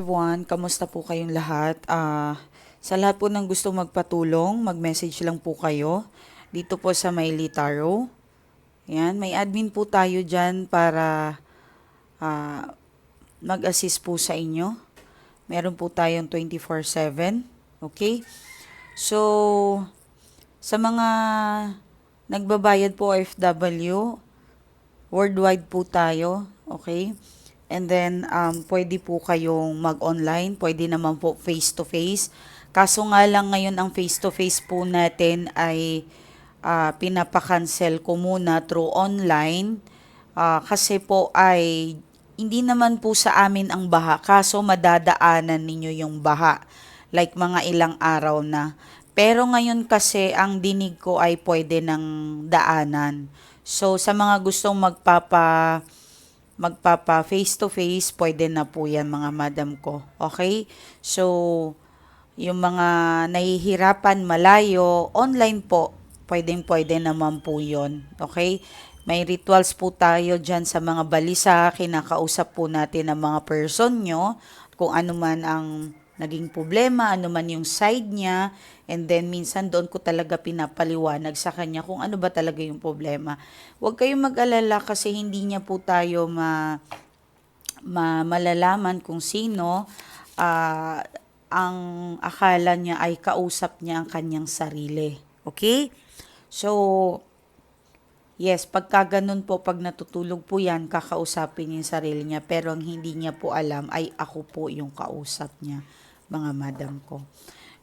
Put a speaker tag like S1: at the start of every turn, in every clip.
S1: everyone, kamusta po kayong lahat? Sa lahat po ng gusto magpatulong, mag-message lang po kayo dito po sa Miley Tarot. Yan, may admin po tayo dyan para mag-assist po sa inyo. Meron po tayong 24/7. Okay? So, sa mga nagbabayad po OFW, worldwide po tayo. Okay? And then, pwede po kayong mag-online, pwede naman po face-to-face. Kaso nga lang ngayon ang face-to-face po natin ay pinapakancel ko muna through online. Kasi po ay hindi naman po sa amin ang baha, kaso madadaanan ninyo yung baha. Like mga ilang araw na. Pero ngayon kasi ang dinig ko ay pwede ng daanan. So sa mga gustong magpapa face to face, pwede na po yan mga madam ko. Okay? So, yung mga nahihirapan malayo, online po, pwede naman po yon. Okay? May rituals po tayo dyan sa mga balisa, kinakausap po natin ang mga person nyo, kung ano man ang naging problema, ano man yung side niya, and then minsan doon ko talaga pinapaliwanag sa kanya kung ano ba talaga yung problema. Huwag kayong mag-alala kasi hindi niya po tayo malalaman kung sino. Ang akala niya ay kausap niya ang kanyang sarili. Okay? So, yes, pagka ganun po, pag natutulog po yan, kakausapin niya yung sarili niya. Pero ang hindi niya po alam ay ako po yung kausap niya, mga madam ko.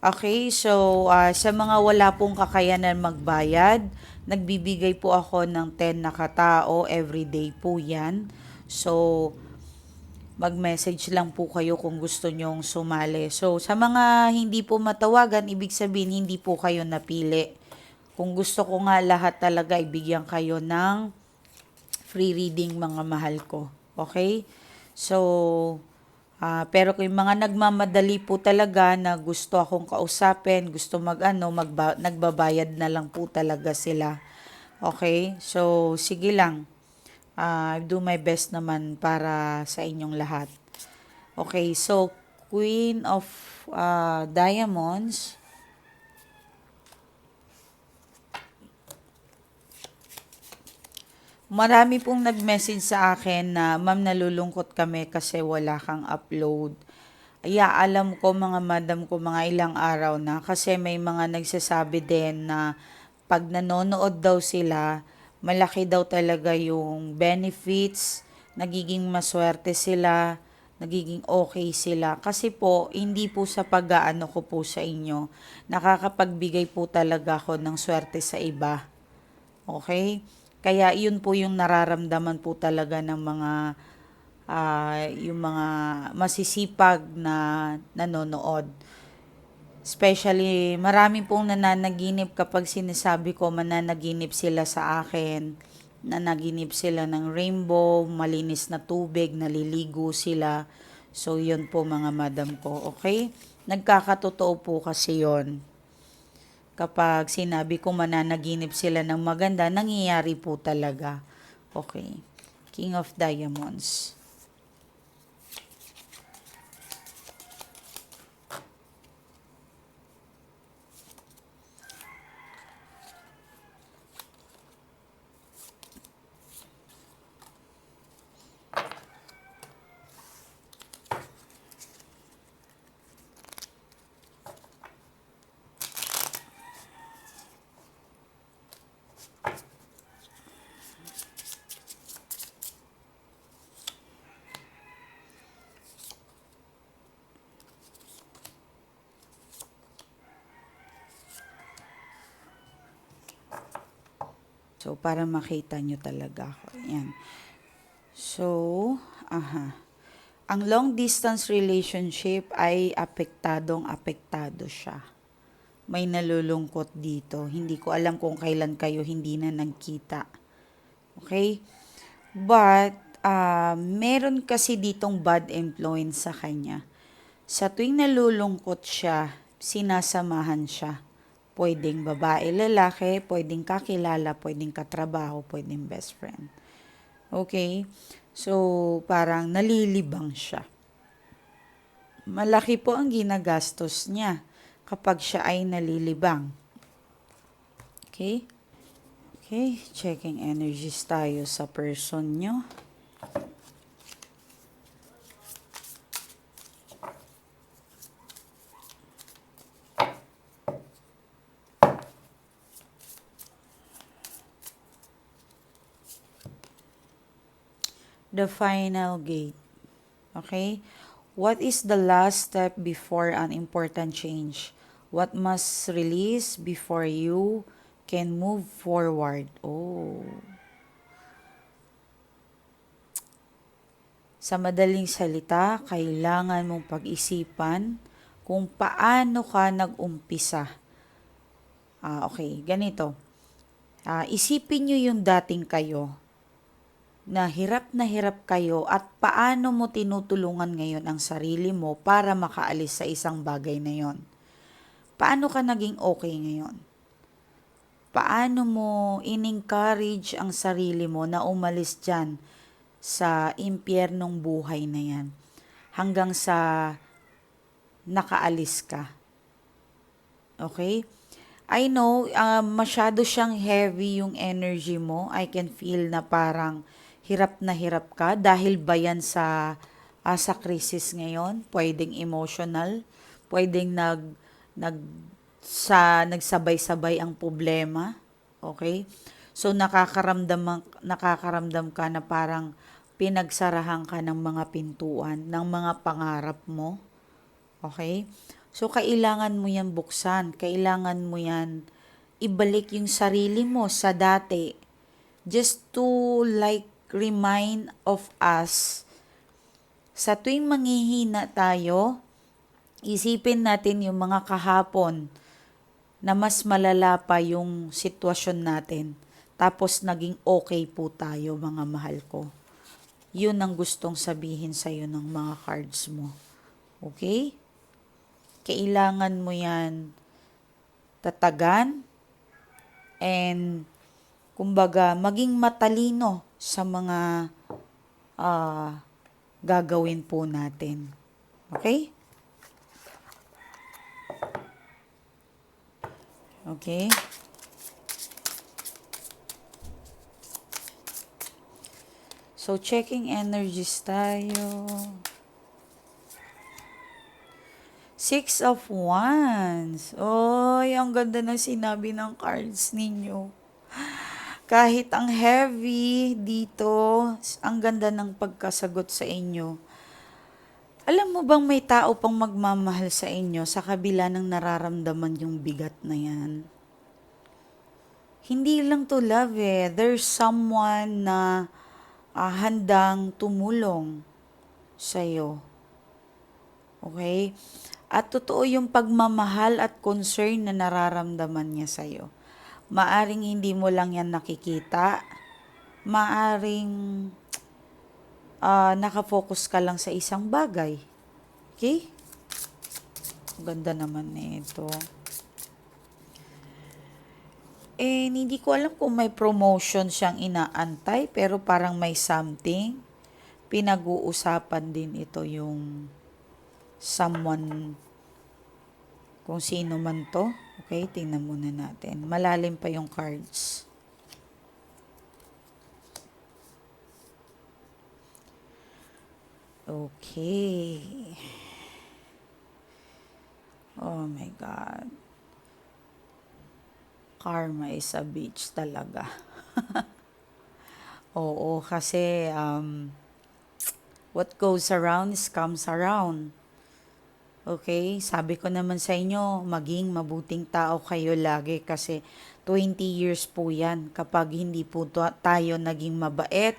S1: Okay, so sa mga wala pong kakayanan magbayad, nagbibigay po ako ng 10 na katao, everyday po yan. So, mag-message lang po kayo kung gusto nyong sumali. So, sa mga hindi po matawagan, ibig sabihin hindi po kayo napili. Kung gusto ko nga lahat talaga, ibigyan kayo ng free reading mga mahal ko. Okay? So, pero kung yung mga nagmamadali po talaga na gusto akong kausapin, gusto nagbabayad na lang po talaga sila. Okay? So, sige lang. I'll do my best naman para sa inyong lahat. Okay, so Queen of Diamonds. Marami pong nag-message sa akin na, "Ma'am, nalulungkot kami kasi wala kang upload." Alam ko mga madam ko, mga ilang araw na. Kasi may mga nagsasabi din na pag nanonood daw sila, malaki daw talaga yung benefits, nagiging maswerte sila, nagiging okay sila. Kasi po, hindi po sa pag-aano ko po sa inyo, nakakapagbigay po talaga ako ng swerte sa iba. Okay? Kaya yun po yung nararamdaman po talaga ng mga yung mga masisipag na nanonood. Especially, marami pong nananaginip kapag sinasabi ko mananaginip sila sa akin. Nanaginip sila ng rainbow, malinis na tubig, naliligo sila. So, yun po mga madam ko. Okay? Nagkakatotoo po kasi yon. Kapag sinabi ko mananaginip sila ng maganda, nangyayari po talaga. Okay. King of Diamonds. So, para makita nyo talaga ako. Ayan. So, Ang long distance relationship ay apektado siya. May nalulungkot dito. Hindi ko alam kung kailan kayo hindi na nagkita. Okay? But, meron kasi ditong bad influence sa kanya. Sa tuwing nalulungkot siya, sinasamahan siya. Pwedeng babae, lalaki, pwedeng kakilala, pwedeng katrabaho, pwedeng best friend. Okay? So, parang nalilibang siya. malaki po ang ginagastos niya kapag siya ay nalilibang. Okay? Okay, checking energies tayo sa person nyo. The final gate. Okay? What is the last step before an important change? What must release before you can move forward? Oh. Sa madaling salita, kailangan mong pag-isipan kung paano ka nag-umpisa. Okay, ganito. Isipin nyo yung dating kayo na hirap kayo at paano mo tinutulungan ngayon ang sarili mo para makaalis sa isang bagay na yon. Paano ka naging okay ngayon? Paano mo in-encourage ang sarili mo na umalis dyan sa impyernong buhay na yan hanggang sa nakaalis ka? Okay? I know, masyado siyang heavy yung energy mo. I can feel na parang hirap na hirap ka dahil ba yan sa crisis ngayon? Pwedeng emotional, pwedeng nagsabay-sabay ang problema. Okay? So nakakaramdam ka na parang pinagsarahan ka ng mga pintuan, ng mga pangarap mo. Okay? So, kailangan mo yan buksan. Kailangan mo yan ibalik yung sarili mo sa dati. Just to remind of us, sa tuwing manghihina tayo, isipin natin yung mga kahapon na mas malala pa yung sitwasyon natin. Tapos naging okay po tayo, mga mahal ko. Yun ang gustong sabihin sa'yo ng mga cards mo. Okay? Kailangan mo yan tatagan and kumbaga maging matalino sa mga gagawin po natin. Okay? Okay? So, checking energies tayo. 6 of Wands. Oy, ang ganda ng sinabi ng cards ninyo. Kahit ang heavy dito, ang ganda ng pagkasagot sa inyo. Alam mo bang may tao pang magmamahal sa inyo sa kabila ng nararamdaman yung bigat na yan? Hindi lang to love eh. There's someone na handang tumulong sa'yo. Okay? At totoo yung pagmamahal at concern na nararamdaman niya sa'yo. Maaring hindi mo lang yan nakikita. Maaring nakafocus ka lang sa isang bagay. Okay? Ganda naman nito. Hindi ko alam kung may promotion siyang inaantay, pero parang may something. Pinag-uusapan din ito yung someone, kung sino man to. Okay, tingnan muna natin. Malalim pa yung cards. Okay. Oh my God. Karma is a bitch talaga. Oo, kasi what goes around comes around. Okay, sabi ko naman sa inyo, maging mabuting tao kayo lagi kasi 20 years po yan. Kapag hindi po tayo naging mabait,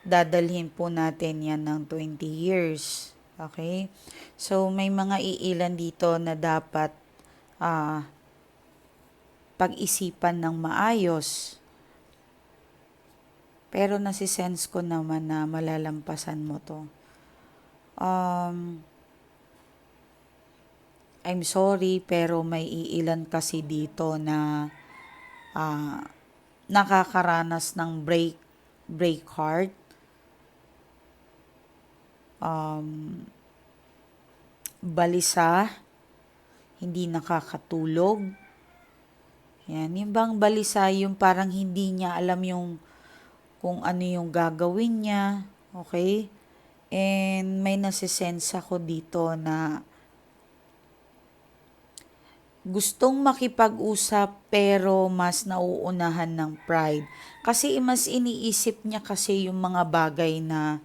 S1: dadalhin po natin yan ng 20 years. Okay? So, may mga iilan dito na dapat pag-isipan ng maayos. Pero nasisense ko naman na malalampasan mo to. I'm sorry, pero may iilan kasi dito na nakakaranas ng break heart. balisa, hindi nakakatulog. Yan, yung bang balisa, yung parang hindi niya alam yung kung ano yung gagawin niya. Okay? And may nasisense ako dito na gustong makipag-usap pero mas nauunahan ng pride. Kasi mas iniisip niya kasi yung mga bagay na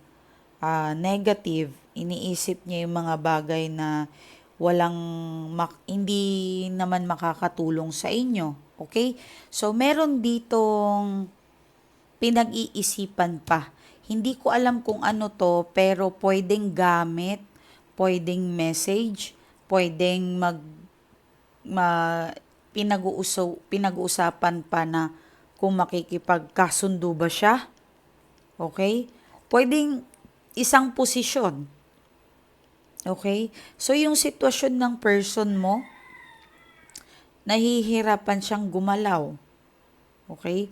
S1: negative. Iniisip niya yung mga bagay na hindi naman makakatulong sa inyo. Okay? So, meron ditong pinag-iisipan pa. Hindi ko alam kung ano to, pero pwedeng gamit, pwedeng message, pwedeng pinag-uusapan pa na kung makikipagkasundo ba siya. Okay? Pwedeng isang posisyon. Okay? So, yung sitwasyon ng person mo, nahihirapan siyang gumalaw. Okay?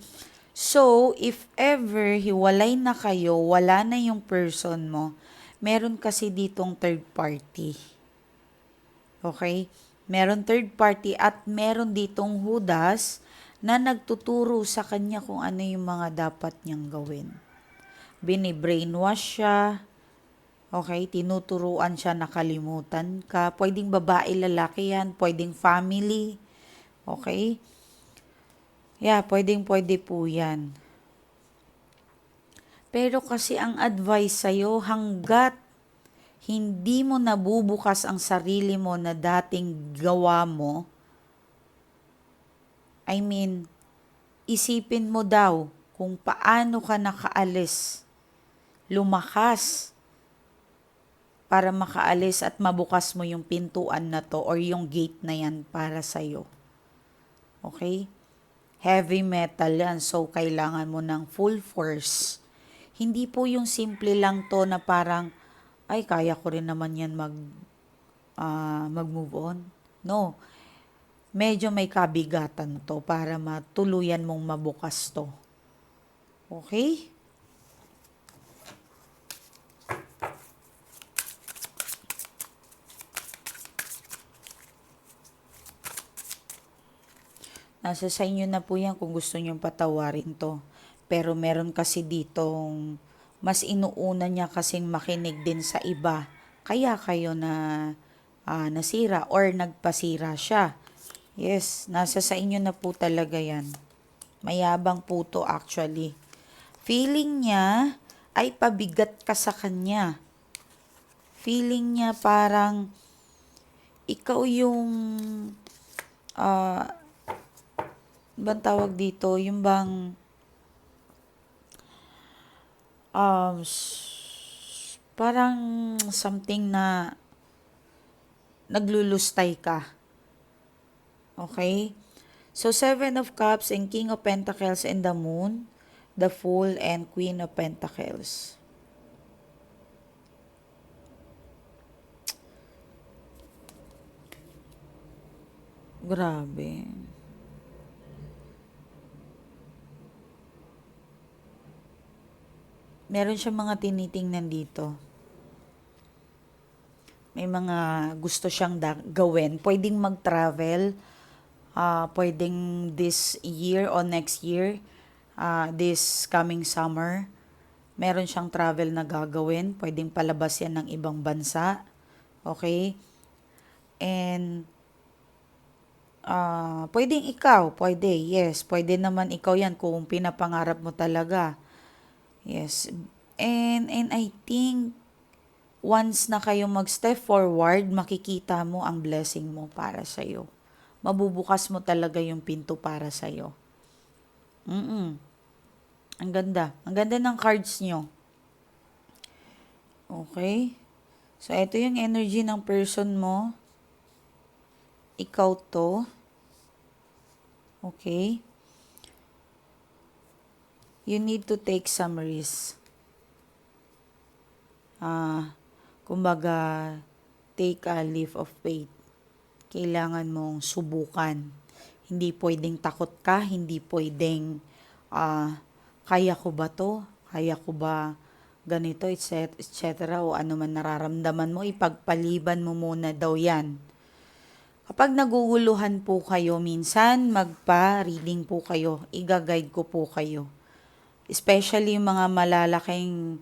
S1: So, if ever hiwalay na kayo, wala na yung person mo, meron kasi ditong third party. Okay? Meron third party at meron ditong hudas na nagtuturo sa kanya kung ano yung mga dapat niyang gawin. Bini-brainwash siya. Okay? Tinuturuan siya, nakalimutan ka. Pwedeng babae, lalaki yan. Pwedeng family. Okay? Yeah, pwede po yan. Pero kasi ang advice sa'yo, hanggat hindi mo nabubukas ang sarili mo na dating gawa mo, I mean, isipin mo daw kung paano ka nakaalis, lumakas para makaalis at mabukas mo yung pintuan na to or yung gate na yan para sa'yo. Okay? Heavy metal yan, so kailangan mo ng full force. Hindi po yung simple lang to na parang, ay, kaya ko rin naman yan mag-move on. No. Medyo may kabigatan to para matuluyan mong mabukas to. Okay? Nasa sa inyo na po yan kung gusto nyong patawarin to. Pero meron kasi ditong mas inuuna niya kasing makinig din sa iba. Kaya kayo na nasira or nagpasira siya. Yes, nasa sa inyo na po talaga yan. Mayabang po to actually. Feeling niya ay pabigat ka sa kanya. Feeling niya parang ikaw yung bang tawag dito, yung bang parang something na naglulustay ka. Okay? So, Seven of Cups and King of Pentacles and the Moon, the Fool and Queen of Pentacles. Grabe. Meron siya mga tinitingnan dito. May mga gusto siyang gawin. Pwedeng mag-travel. Pwedeng this year or next year. This coming summer. Meron siyang travel na gagawin. Pwedeng palabas yan ng ibang bansa. Okay? And pwedeng ikaw. Pwede, yes. Pwede naman ikaw yan kung pinapangarap mo talaga. Yes. And I think once na kayo mag-step forward, makikita mo ang blessing mo para sa'yo. Mabubukas mo talaga yung pinto para sa'yo. Ang ganda. Ang ganda ng cards nyo. Okay? So, ito yung energy ng person mo. Ikaw to. Okay? You need to take some risk. Kumbaga, take a leap of faith. Kailangan mong subukan. Hindi pwedeng takot ka, hindi pwedeng, kaya ko ba to? Kaya ko ba ganito, etc. O ano man nararamdaman mo, ipagpaliban mo muna daw yan. Kapag naguguluhan po kayo, minsan magpa-reading po kayo, iga-guide ko po kayo. Especially yung mga malalaking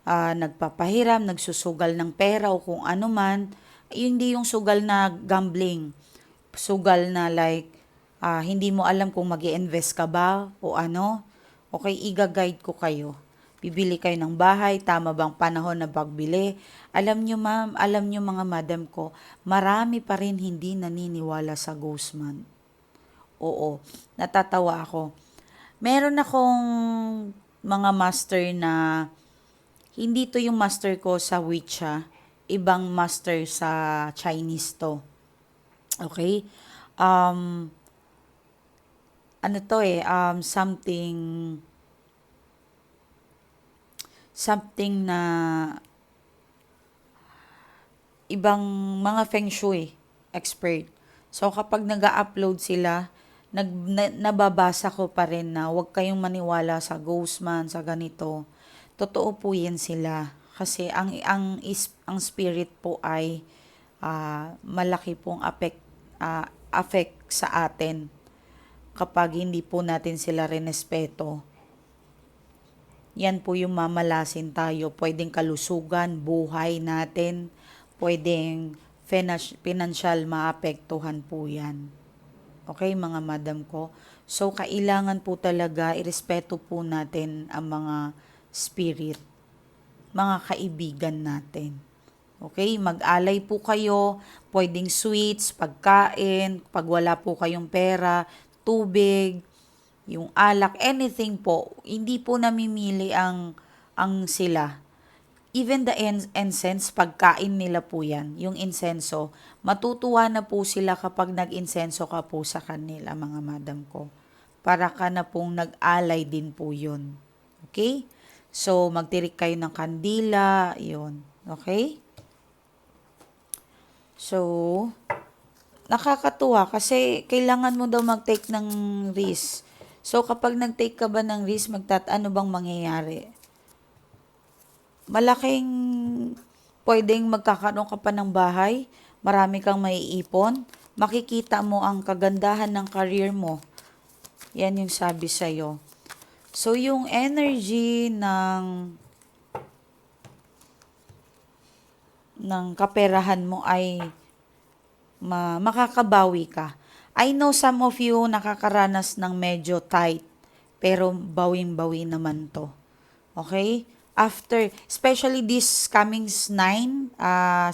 S1: nagpapahiram, nagsusugal ng pera o kung ano man, hindi yung sugal na gambling. Sugal na like, hindi mo alam kung mag-i-invest ka ba o ano. Okay, iga-guide ko kayo. Bibili kayo ng bahay, tama bang panahon na pagbili? Alam nyo ma'am, alam nyo mga madam ko, marami pa rin hindi naniniwala sa ghost man. Oo, natatawa ako. Meron akong mga master na, hindi to yung master ko sa Witch ibang master sa Chinese to. Okay? Um, ano to something na ibang mga feng shui expert. So kapag nag-upload sila, nababasa ko pa rin na huwag kayong maniwala sa ghost man, sa ganito. Totoo po yan sila. Kasi ang spirit po ay malaki pong affect sa atin kapag hindi po natin sila rinespeto. Yan po yung mamalasin tayo. Pwedeng kalusugan, buhay natin, pwedeng financial maapektuhan po yan. Okay, mga madam ko? So, kailangan po talaga, irespeto po natin ang mga spirit, mga kaibigan natin. Okay, mag-alay po kayo, pwedeng sweets, pagkain, pag wala po kayong pera, tubig, yung alak, anything po. Hindi po namimili ang sila. Even the incense, pagkain nila po yan, yung insenso. Matutuwa na po sila kapag nag-insenso ka po sa kanila, mga madam ko. Para ka na pong nag-alay din po yun. Okay? So, magtirik kayo ng kandila, yun. Okay? So, nakakatuwa kasi kailangan mo daw mag-take ng risk. So, kapag nag-take ka ba ng risk, ano bang mangyayari? Malaking pwedeng magkakaroon ka pa ng bahay, marami kang maiipon, makikita mo ang kagandahan ng career mo. Yan yung sabi sa'yo. So, yung energy ng kaperahan mo ay makakabawi ka. I know some of you nakakaranas ng medyo tight, pero bawing-bawi naman to. Okay? After, especially this coming 9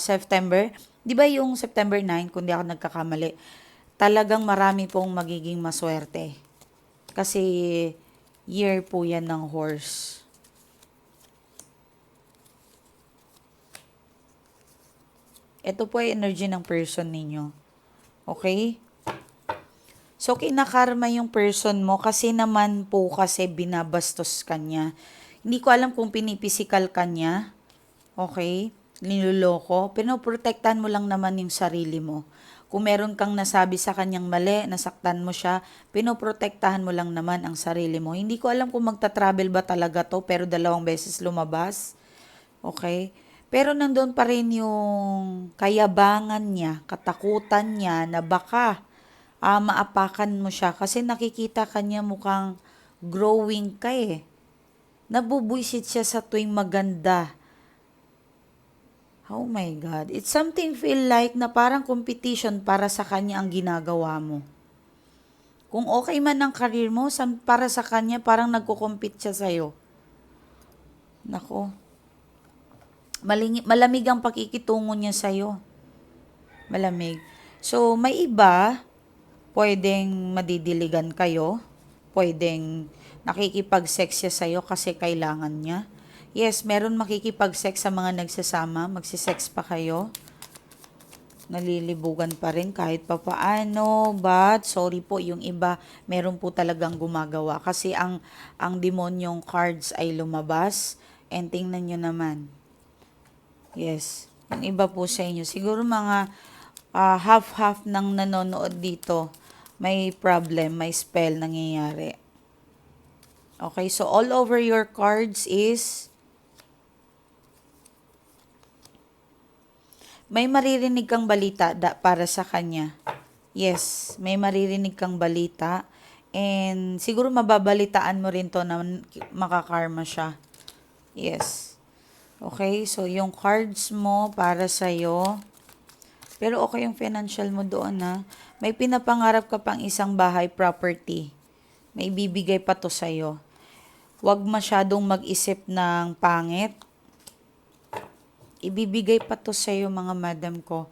S1: September, di ba yung September 9, kung di ako nagkakamali, talagang marami pong magiging maswerte. Kasi year po yan ng horse. Ito po ay energy ng person ninyo. Okay? So, kinakarma yung person mo kasi naman po kasi binabastos kanya. Hindi ko alam kung pinipisikal kanya. Okay? Niloloko. Pinoprotektahan mo lang naman yung sarili mo. Kung meron kang nasabi sa kanyang mali, nasaktan mo siya, pinoprotektahan mo lang naman ang sarili mo. Hindi ko alam kung magta-travel ba talaga to, pero 2 beses lumabas. Okay? Pero nandun pa rin yung kayabangan niya, katakutan niya na baka maapakan mo siya kasi nakikita kanya mukhang growing ka Nabubwisit siya sa tuwing maganda. Oh my God. It's something feel like na parang competition para sa kanya ang ginagawa mo. Kung okay man ang career mo, para sa kanya parang nagko-compete siya sa'yo. Nako. Malamig ang pakikitungo niya sa'yo. Malamig. So, may iba, pwedeng madidiligan kayo. Pwedeng nakikipag-sex siya sa'yo kasi kailangan niya. Yes, meron makikipag-sex sa mga nagsasama. Magsisex pa kayo. Nalilibugan pa rin kahit papaano. But, sorry po, yung iba, meron po talagang gumagawa. Kasi ang demonyong cards ay lumabas. And tingnan nyo naman. Yes, yung iba po sa inyo. Siguro mga half-half ng nanonood dito. May problem, may spell nangyayari. Okay, so all over your cards is May maririnig kang balita para sa kanya. Yes, may maririnig kang balita. And siguro mababalitaan mo rin to na makakarma siya. Yes. Okay, so yung cards mo para sa'yo. Pero okay yung financial mo doon ha. May pinapangarap ka pang isang bahay property. May bibigay pa to sa'yo. Huwag masyadong mag-isip ng pangit. Ibibigay pa to sa'yo mga madam ko.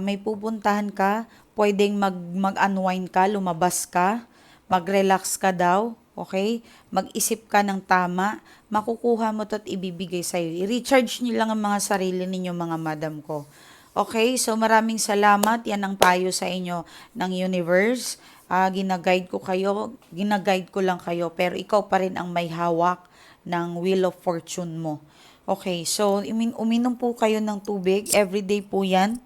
S1: May pupuntahan ka, pwedeng mag-unwind ka, lumabas ka, mag-relax ka daw, okay? Mag-isip ka ng tama, makukuha mo to at ibibigay sa'yo. I-recharge nyo lang ang mga sarili ninyo mga madam ko. Okay, so maraming salamat. Yan ang payo sa inyo ng universe. Ginaguide ko lang kayo, pero ikaw pa rin ang may hawak ng wheel of fortune mo. Okay, so uminom po kayo ng tubig. Everyday po yan.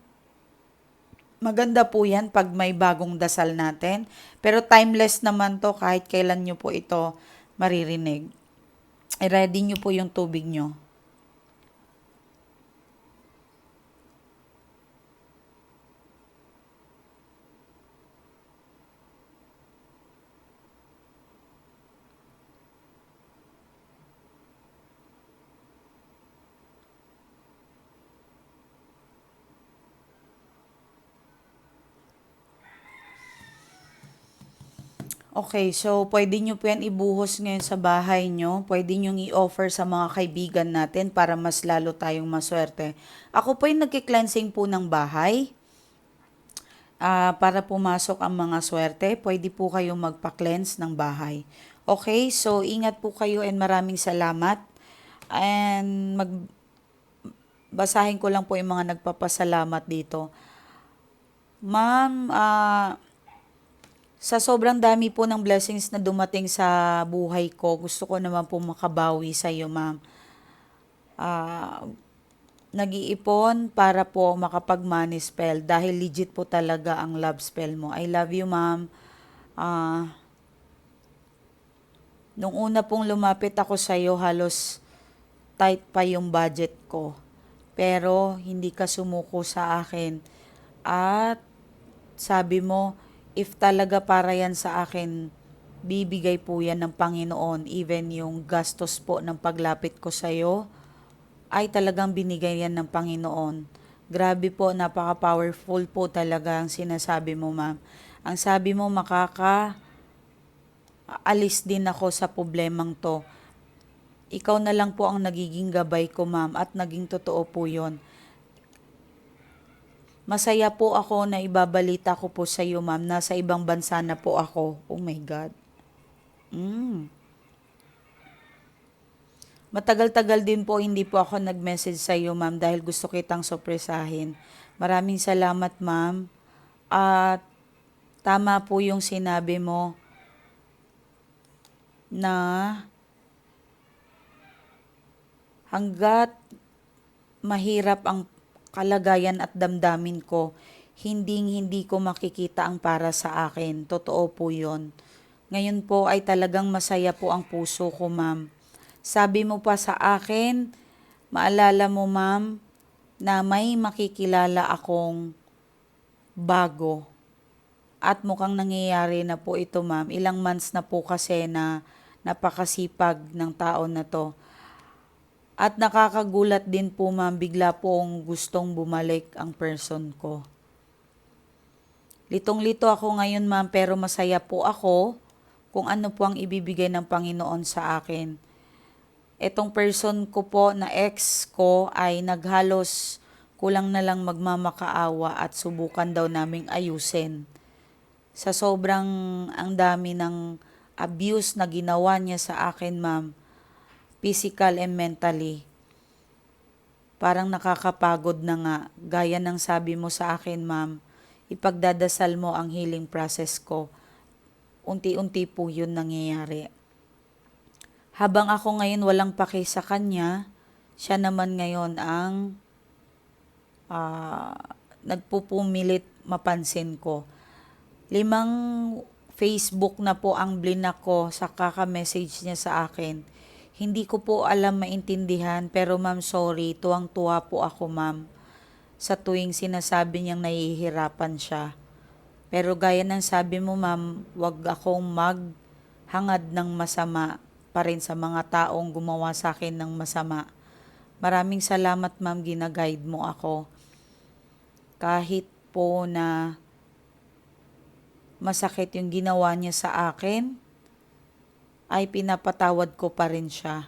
S1: Maganda po yan pag may bagong dasal natin. Pero timeless naman to kahit kailan nyo po ito maririnig. I-ready nyo po yung tubig nyo. Okay, so pwede nyo po yan ibuhos ngayon sa bahay nyo. Pwede nyo i-offer sa mga kaibigan natin para mas lalo tayong maswerte. Ako po yung nagki-cleansing po ng bahay. Para pumasok ang mga swerte, pwede po kayong magpa-cleanse ng bahay. Okay, so ingat po kayo and maraming salamat. And basahin ko lang po yung mga nagpapasalamat dito. Ma'am, sa sobrang dami po ng blessings na dumating sa buhay ko, gusto ko naman po makabawi sa iyo, ma'am. Nag-iipon para po makapag-money spell dahil legit po talaga ang love spell mo. I love you, ma'am. Nung una pong lumapit ako sa iyo, halos tight pa yung budget ko. Pero hindi ka sumuko sa akin. At sabi mo, if talaga para yan sa akin, bibigay po yan ng Panginoon. Even yung gastos po ng paglapit ko sa iyo, ay talagang binigay yan ng Panginoon. Grabe po, napaka-powerful po talaga ang sinasabi mo, ma'am. Ang sabi mo, alis din ako sa problemang to. Ikaw na lang po ang nagiging gabay ko, ma'am, at naging totoo po yon. Masaya po ako na ibabalita ko po sa iyo, ma'am. Nasa ibang bansa na po ako. Oh my God. Matagal-tagal din po hindi po ako nag-message sa iyo, ma'am, dahil gusto kitang sorpresahin. Maraming salamat, ma'am. At tama po yung sinabi mo na hanggat mahirap ang kalagayan at damdamin ko, hindi ko makikita ang para sa akin. Totoo po yun. Ngayon po ay talagang masaya po ang puso ko, ma'am. Sabi mo pa sa akin, maalala mo, ma'am, na may makikilala akong bago. At mukhang nangyayari na po ito, ma'am. Ilang months na po kasi na napakasipag ng tao na to. At nakakagulat din po, ma'am, bigla pong gustong bumalik ang person ko. Litong-lito ako ngayon, ma'am, pero masaya po ako kung ano po ang ibibigay ng Panginoon sa akin. Etong person ko po na ex ko ay naghalos kulang na lang magmamakaawa at subukan daw naming ayusin. Sa sobrang ang dami ng abuse na ginawa niya sa akin, ma'am, physical and mentally, parang nakakapagod na nga. Gaya ng sabi mo sa akin, ma'am, ipagdadasal mo ang healing process ko. Unti-unti po yun nangyayari. Habang ako ngayon walang paki sa kanya, siya naman ngayon ang nagpupumilit mapansin ko. 5 Facebook na po ang blinak ko sa kaka-message niya sa akin. Hindi ko po alam maintindihan, pero ma'am, sorry, tuwang-tuwa po ako, ma'am. sa tuwing sinasabi niyang nahihirapan siya. Pero gaya ng sabi mo ma'am, wag akong maghangad ng masama pa rin sa mga taong gumawa sa akin ng masama. Maraming salamat ma'am, gina-guide mo ako. Kahit po na masakit yung ginawa niya sa akin, ay pinapatawad ko pa rin siya.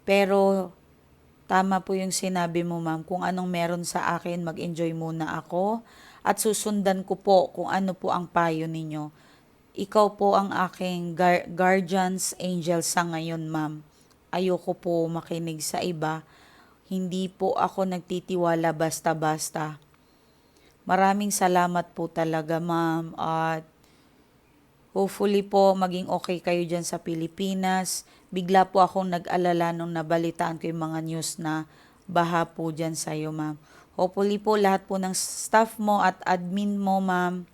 S1: Pero tama po yung sinabi mo ma'am, kung anong meron sa akin, mag-enjoy muna ako at susundan ko po kung ano po ang payo ninyo. Ikaw po ang aking guardians angel sa ngayon ma'am. Ayoko po makinig sa iba. Hindi po ako nagtitiwala basta-basta. Maraming salamat po talaga ma'am, at hopefully po maging okay kayo dyan sa Pilipinas. Bigla po akong nag-alala nung nabalitaan ko yung mga news na baha po dyan sa'yo ma'am. Hopefully po lahat po ng staff mo at admin mo ma'am,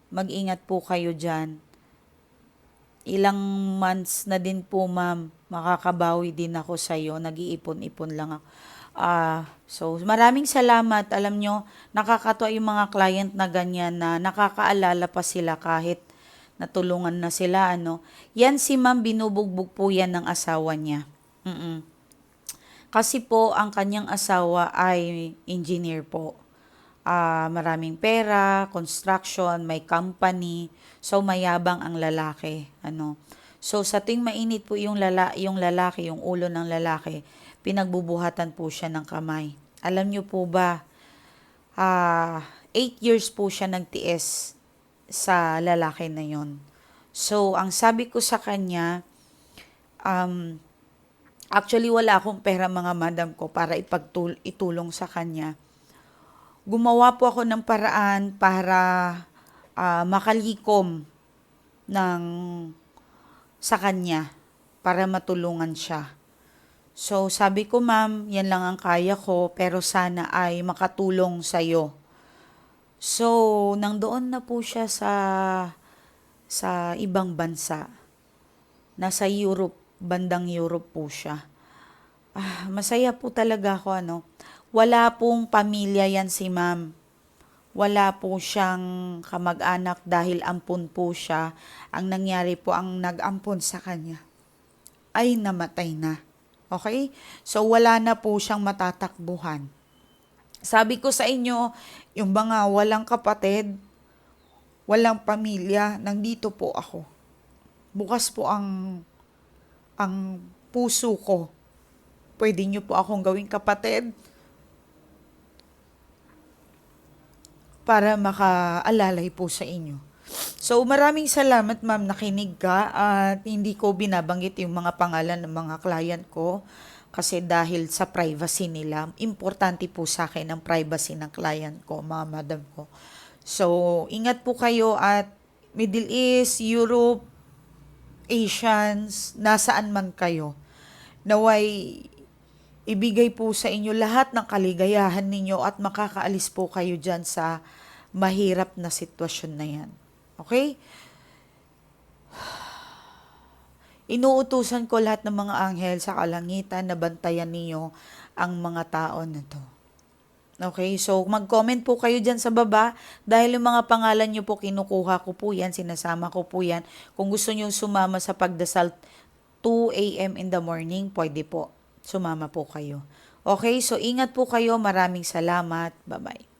S1: mag-ingat po kayo dyan. Ilang months na din po ma'am, makakabawi din ako sa'yo. Nag-iipon-ipon lang ako. So maraming salamat. Alam nyo, nakakatuwa yung mga client na ganyan na nakakaalala pa sila kahit natulungan na sila. Yan si ma'am, binubugbog po yan ng asawa niya. Kasi po, ang kanyang asawa ay engineer po. Maraming pera, construction, may company. So mayabang ang lalaki. So sa tuwing mainit po yung lalaki, yung ulo ng lalaki, pinagbubuhatan po siya ng kamay. Alam niyo po ba, 8 years po siya nagtiis sa lalaki na yon. So, ang sabi ko sa kanya, actually wala akong pera mga madam ko para itulong sa kanya. Gumawa po ako ng paraan para makalikom sa kanya para matulungan siya. So, sabi ko, ma'am, yan lang ang kaya ko, pero sana ay makatulong sa'yo. So, nang doon na po siya sa ibang bansa. Nasa Europe, bandang Europe po siya. Masaya po talaga ako, Wala pong pamilya yan si ma'am. Wala po siyang kamag-anak dahil ampun po siya. Ang nangyari po, ang nag-ampun sa kanya ay namatay na. Okay? So, wala na po siyang matatakbuhan. Sabi ko sa inyo, yung mga walang kapatid, walang pamilya, nandito po ako. Bukas po ang puso ko. Pwede niyo po akong gawing kapatid para makaalalay po sa inyo. So, maraming salamat ma'am, nakinig ka at hindi ko binabanggit yung mga pangalan ng mga client ko kasi dahil sa privacy nila. Importante po sa akin ang privacy ng client ko, mga madam ko. So, ingat po kayo at Middle East, Europe, Asians, nasaan man kayo. Naway ibigay po sa inyo lahat ng kaligayahan ninyo at makakaalis po kayo dyan sa mahirap na sitwasyon na yan. Okay? Inuutusan ko lahat ng mga anghel sa kalangitan na bantayan niyo ang mga tao na to. Okay? So, mag-comment po kayo dyan sa baba dahil yung mga pangalan nyo po, kinukuha ko po yan, sinasama ko po yan. Kung gusto nyo sumama sa pagdasal 2 a.m. in the morning, pwede po. Sumama po kayo. Okay? So, ingat po kayo. Maraming salamat. Bye-bye.